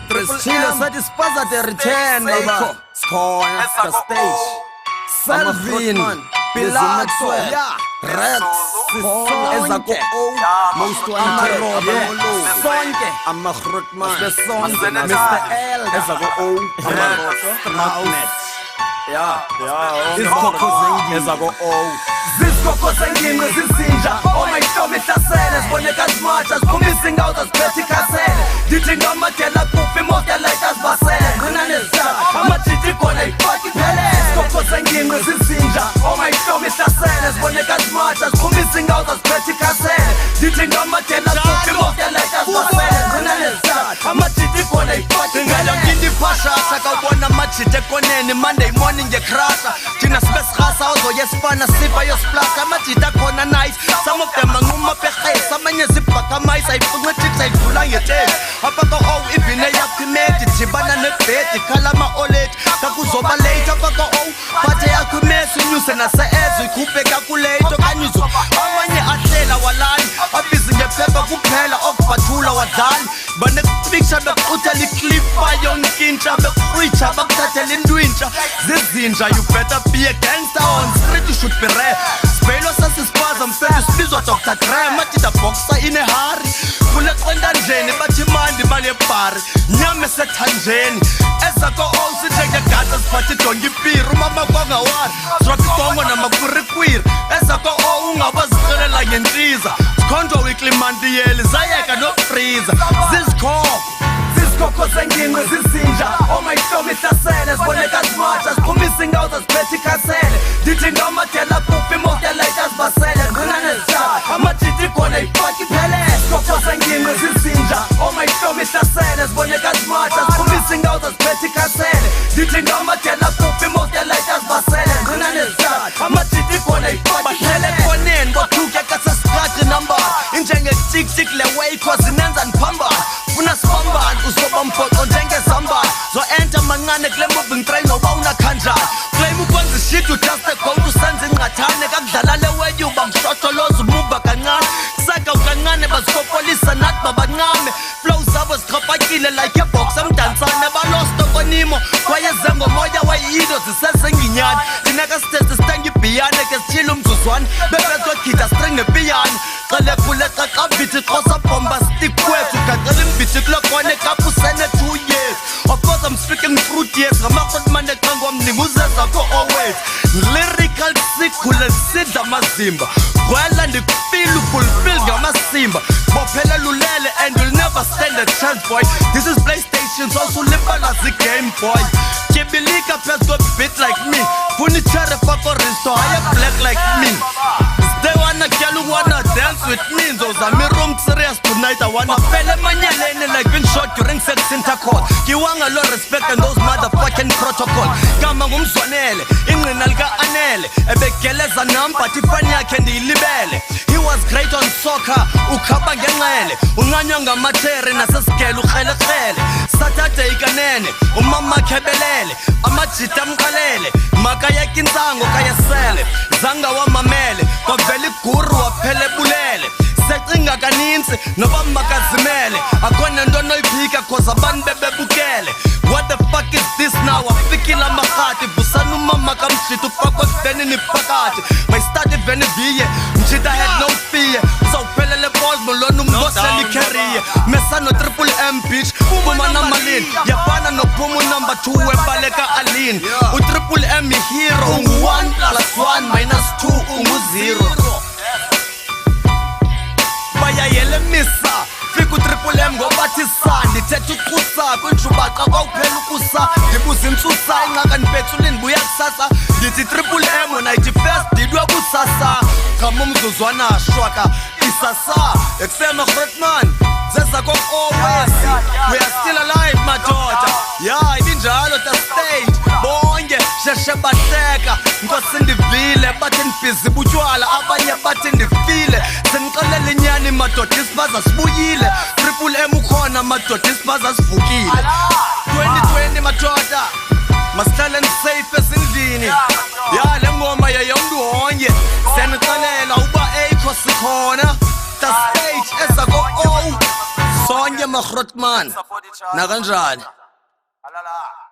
Chilo satisfies the return, baba. Scorn, The stage. Salvin, Pilato, Rex, Ezako O, most Sonke, Amahrutman, Mr. L, Ezako O, yeah, Ezako O. Ziskoko zengini zizinja Omayihlomi hlasele Siboneka zimatsha Ziphumisa out aziphethe ikhasele Ndithi ngamadela kufi imoto yalayita zibasele Ngqina nezithatha amajiji khona ifaki iphelele Ziskoko zengini zizinja Omayihlomi hlasele Siboneka zimatsha Ziphumisa out aziphethe ikhasele Ndithi ngamadela kufi imoto yalayita zibasele Ngqina nezithatha amajiji khona ifaki iphelele Ngindi phashasha kawubona amajiti ekoneni Monday morning ngekrasha Thina sibe sirhasa ozoye sifana siva yosplaka amajiti akhona nice Some of them anquma perhesa amanye zibhakamayisa ayifunqa ithixi ayidlula ngeteki apha ka-o ibhine yakho imedi jibana nebhedi khala ama-oledi kakuzoba late apha ka-o phathe yakho imesi unyuse nase-ezo ikhuphe kakulate okanye uzo amanye ahlela walali abizi ngephepha kuphela okubhathula wadlali banekupicture bekuquthela iklipa yonkintsha bekrwitsha bakuthathela intwintsha zizinja you better be a gangster on street you should be rare sibhayilwa sasispaza mfethu sibizwa Dr. Dre matida boxer inehari kule qendanjeni bathi mandi imali yebhari nyama esethanjeni ezako-o sithengegata siphathe idonga ipiri umama kwangawari sirapibongo namakwirikwiri ezako-o ungabazixelela ngentsiza zikhonjwa weekly mantiyeli zayeka nofriza zizikhoko Ziskoko zengini zizinja Omayihlomi hlasele Siboneka zimatsha Ziphumisa out aziphethe ikhasele Ndithi ngamadela kufi imoto yalayita zibasele Ngqina nezithatha amajiji khona ifaki iphelele Ziskoko zengini zizinja Omayihlomi hlasele Siboneka zimatsha Ziphumisa out aziphethe ikhasele Ndithi ngamadela kufi imoto yalayita zibasele Ngqina nezithatha amajiji khona ifaki iphelele ekoneni bothuke kasesiqaqi number injenge-tik-tik le way cause inenza ndiphambana funa sibambane uzoba mbhoxo njengezambane zo-enta mancane kule moving ngitray noba unakhanjani claim ukwenza ishit ujust a goat usenza ingqathane kakudlala le way uba mshosholoza umuva kancane kusaka ukancane bazikopolisa nathi babancame flow zabo zikrapakile like eboxa mdansane balosto konimo kwayeze ngomoya wayido zisesenginyani thina kasithethe sithenga ibhiyane ke sithile umzuzwane bebezogida string nepiyane qale kule qaqabithi qosa bomba stick kwethu gaqela imbithi kulokone kapusene 2 years of course I'm speaking fruit yes ngamakhotmane qangwa mningi uzezakho always lyrical sikhule sidla amazimba gwela ndikufeel fulfill ngamasimba bophela lulele and you'll never stand a chance boy this is PlayStation so sulipala game boy Kibilika phezu beat like me furniture fako risto haya black like me they wanna girl who wanna dance with me Zozami room serious tonight I wanna fele manyelene like been shot during sex intercourse Kiwanga lo respect and those motherfucking protocol Kama ngumzwanele, ingqina lika-anele Ebegeleza namba, tifani yakhe ndiyilibele He was great on soccer, ukhaba ngenxele Unqanywa ngamatere nasesigele ukrele-krele Saturday kanene, umama khebelele Amajita mqalele, makayeka intsango kayesele Zanga wamamele, kwavela iguru waphele bulele secinga kaninzi noba makazimele akhona nto noyiphika cause abantu bebebukele what the fuck is this now afikile amarhati vusana umama kamshita ufakwa ekudeni phakathi mayistart iveni viye mshita had no fear uzawuphelele balls molona umngosela icareer mesano triple M bitch phuma namalini yafana nophuma number 2 webaleka alini u-triple M ihero ungu-1 plus 1 minus 2 ungu-0 bayayelemisa fika u-triple M ngobathi sandi thetha uqusa kwinjubaqa kwawuphela ukusa ndibuza intsusa ingxaka ndibethule ndibuya kusasa ndithi triple M wona ithi first didwe kusasa qhama umzuzwana shwaka isasa ekusema Grootman zezako-always we are still alive madoda ya ibinjalo the stage bonke sheshe bahleka nkosi ndivile bathi ndibhizi butywala abanye bathi ndifile senixelela inyani madoda isibaza sibuyile triple M ukhona madoda isibaza sivukile 2020 madoda masihlale ndisafe esindlini ya le ngoma yayomntu wonye senixelela uba eyikho sikhona the stage ezako-o sonke magrotman. Nakanjani? Alala.